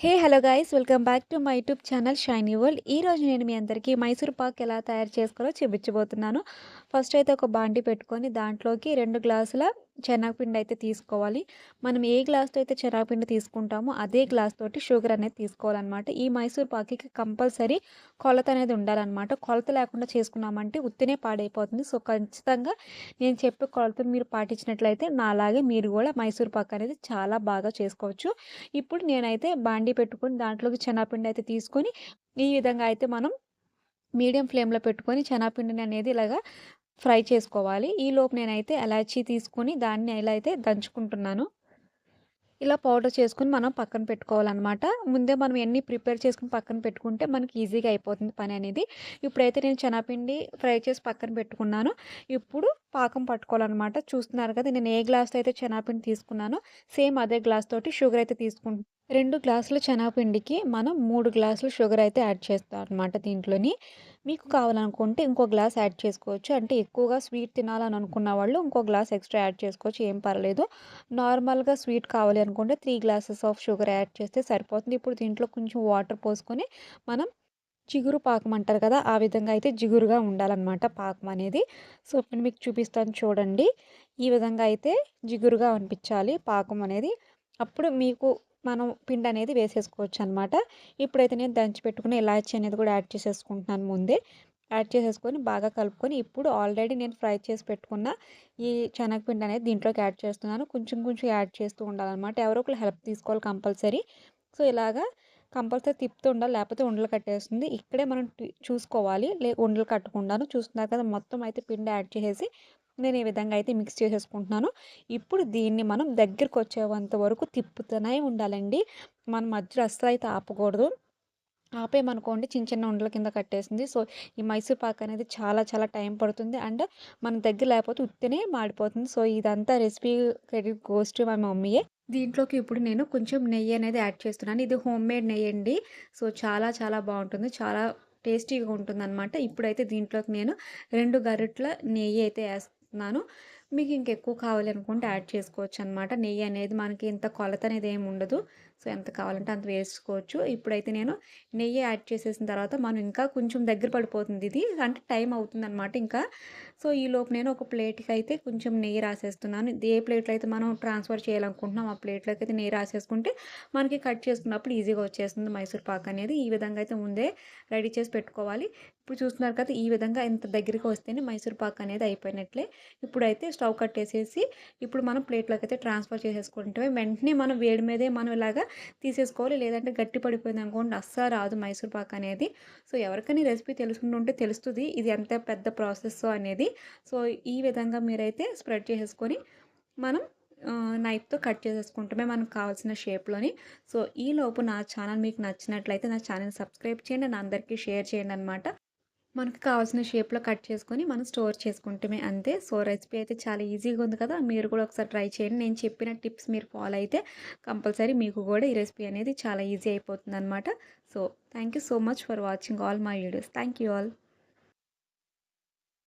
Hey hello guys welcome back to my YouTube channel shiny world. ఈ రోజు నేను మీ అందరికీ మైసూర్ పాక్ ఎలా తయారు చేసుకోవాలో చూపించబోతున్నాను. ఫస్ట్ అయితే ఒక బాండి పెట్టుకొని దాంట్లోకి 2 గ్లాసుల శనగపిండి అయితే తీసుకోవాలి. మనం ఏ గ్లాస్తో అయితే శనగపిండి తీసుకుంటామో అదే గ్లాస్ తోటి షుగర్ అనేది తీసుకోవాలన్నమాట. ఈ మైసూర్ పాక్కి కంపల్సరీ కొలత అనేది ఉండాలన్నమాట. కొలత లేకుండా చేసుకున్నామంటే ఉత్తినే పాడైపోతుంది. సో ఖచ్చితంగా నేను చెప్పే కొలతను మీరు పాటించినట్లయితే నాలాగే మీరు కూడా మైసూర్ పాక్ అనేది చాలా బాగా చేసుకోవచ్చు. ఇప్పుడు నేనైతే బాండీ పెట్టుకొని దాంట్లోకి శనగపిండి అయితే తీసుకొని ఈ విధంగా అయితే మనం మీడియం ఫ్లేమ్‌లో పెట్టుకొని శనగపిండిని అనేది ఇలాగా ఫ్రై చేసుకోవాలి. ఈలోపు నేనైతే ఎలాచీ తీసుకొని దాన్ని ఎలా అయితే దంచుకుంటున్నాను. ఇలా పౌడర్ చేసుకొని మనం పక్కన పెట్టుకోవాలనమాట. ముందే మనం ఇయన్నీ ప్రిపేర్ చేసుకొని పక్కన పెట్టుకుంటే మనకి ఈజీగా అయిపోతుంది పని అనేది. ఇప్పుడైతే నేను శనగపిండి ఫ్రై చేసి పక్కన పెట్టుకున్నాను. ఇప్పుడు పాకం పట్టుకోవాలనమాట. చూస్తున్నారు కదా! నేను ఏ గ్లాస్‌తో అయితే శనగపిండి తీసుకున్నానో సేమ్ అదే గ్లాస్ తోటి షుగర్ అయితే 2 గ్లాసుల శనగపిండికి మనం 3 గ్లాసులు షుగర్ అయితే యాడ్ చేస్తాం అనమాట దీంట్లోని. మీకు కావాలనుకుంటే ఇంకో గ్లాస్ యాడ్ చేసుకోవచ్చు. అంటే ఎక్కువగా స్వీట్ తినాలని అనుకున్న వాళ్ళు ఇంకో గ్లాస్ ఎక్స్‌ట్రా యాడ్ చేసుకోవచ్చు. ఏం పర్లేదు. నార్మల్‌గా స్వీట్ కావాలి అనుకుంటే 3 గ్లాసెస్ ఆఫ్ షుగర్ యాడ్ చేస్తే సరిపోతుంది. ఇప్పుడు దీంట్లో కొంచెం వాటర్ పోసుకొని మనం చిగురు పాకం అంటారు కదా! ఆ విధంగా అయితే జిగురుగా ఉండాలనమాట పాకం అనేది. సో, ఇప్పుడు మీకు చూపిస్తాను చూడండి. ఈ విధంగా అయితే జిగురుగా అనిపించాలి పాకం అనేది. అప్పుడు మీకు మనం పిండనేది వేసేసుకోవచ్చనమాట. ఇప్పుడైతే నేను దంచి పెట్టుకున్న ఇలాచీ అనేది కూడా యాడ్ చేసేసుకుంటున్నాను ముందే. యాడ్ చేసేసుకొని బాగా కలుపుకొని ఇప్పుడు ఆల్రెడీ నేను ఫ్రై చేసి పెట్టుకున్న ఈ శనగపిండి అనేది దీంట్లోకి యాడ్ చేస్తున్నాను. కొంచెం కొంచెం యాడ్ చేస్తూ ఉండాలనమాట. ఎవరో ఒకళ్ళు హెల్ప్ తీసుకోవాలి కంపల్సరీ. సో, ఇలాగా కంపల్సరీ తిప్పుతూ ఉండాలి. లేకపోతే ఉండలు కట్టేస్తుంది. ఇక్కడే మనం చూసుకోవాలి. ఉండలు కట్టకుండాను. చూస్తున్నారు కదా! మొత్తం అయితే పిండి యాడ్ చేసేసి నేను ఈ విధంగా అయితే మిక్స్ చేసేసుకుంటున్నాను. ఇప్పుడు దీన్ని మనం దగ్గరకొచ్చేంత వరకు తిప్పుతూనే ఉండాలండి. మనం మధ్యలో అస్సలైతే ఆపకూడదు. ఆపేమనుకోండి చిన్న చిన్న ఉండల కింద కట్టేస్తుంది. సో, ఈ మైసూర్ పాక్ అనేది చాలా చాలా టైం పడుతుంది. అండ్ మన దగ్గర లేకపోతే ఉత్తినే మాడిపోతుంది. సో, ఇదంతా recipe credit goes to my మమ్మీయే. దీంట్లోకి ఇప్పుడు నేను కొంచెం నెయ్యి అనేది యాడ్ చేస్తున్నాను. ఇది హోమ్‌మేడ్ నెయ్యండి. సో, చాలా చాలా బావుంటుంది. చాలా టేస్టీగా ఉంటుందనమాట. ఇప్పుడైతే దీంట్లోకి నేను 2 గరిటెల నెయ్యి అయితే ఏస్తున్నాను. మీకు ఇంకెక్కువ కావాలి అనుకుంటే యాడ్ చేసుకోవచ్చనమాట. నెయ్యి అనేది మనకి ఇంత కొలత అనేది ఏమి ఉండదు. సో, ఎంత కావాలంటే అంత వేసుకోవచ్చు. ఇప్పుడైతే నేను నెయ్యి యాడ్ చేసేసిన తర్వాత మనం ఇంకా కొంచెం దగ్గర పడిపోతుంది ఇది. అంటే టైం అవుతుందనమాట ఇంకా. సో, ఈలోపు నేను ఒక ప్లేట్‌కి అయితే కొంచెం నెయ్యి రాసేస్తున్నాను. ఇది ఏ ప్లేట్‌లో అయితే మనం ట్రాన్స్‌ఫర్ చేయాలనుకుంటున్నాం ఆ ప్లేట్‌లోకి అయితే నెయ్యి రాసేసుకుంటే మనకి కట్ చేసుకున్నప్పుడు ఈజీగా వచ్చేస్తుంది మైసూర్ పాక్ అనేది. ఈ విధంగా అయితే ముందే రెడీ చేసి పెట్టుకోవాలి. ఇప్పుడు చూస్తున్నారు కదా! ఈ విధంగా ఇంత దగ్గరికి వస్తేనే మైసూర్ పాక్ అనేది అయిపోయినట్లే. ఇప్పుడైతే స్టవ్ కట్టేసేసి ఇప్పుడు మనం ప్లేట్‌లోకి అయితే ట్రాన్స్‌ఫర్ చేసేసుకుంటే వెంటనే మనం వేడి మీదే మనం ఇలాగా తీసేసుకోవాలి. లేదంటే గట్టి పడిపోయిందనుకోండి అస్సలు రాదు మైసూర్ పాక్ అనేది. సో, ఎవరికైనా ఈ రెసిపీ తెలుసుకుంటుంటే తెలుస్తది. ఇది ఎంత పెద్ద ప్రాసెస్సో అనేది. సో, ఈ విధంగా మీరైతే స్ప్రెడ్ చేసేసుకొని మనం నైఫ్‌తో కట్ చేసేసుకుంటమే మనకు కావాల్సిన షేప్‌లోని. సో, ఈలోపు నా ఛానల్ మీకు నచ్చినట్లయితే నా ఛానల్ సబ్స్క్రైబ్ చేయండి. అండ్ అందరికీ షేర్ చేయండనమాట. మనకు కావాల్సిన షేప్‌లో కట్ చేసుకొని మనం స్టోర్ చేసుకుంటమే అంతే. సో, రెసిపీ అయితే చాలా ఈజీగా ఉంది కదా! మీరు కూడా ఒకసారి ట్రై చేయండి. నేను చెప్పిన టిప్స్ మీరు ఫాలో అయితే కంపల్సరీ మీకు కూడా ఈ రెసిపీ అనేది చాలా ఈజీ అయిపోతుందనమాట. So, thank you so much for watching all my videos. Thank you all.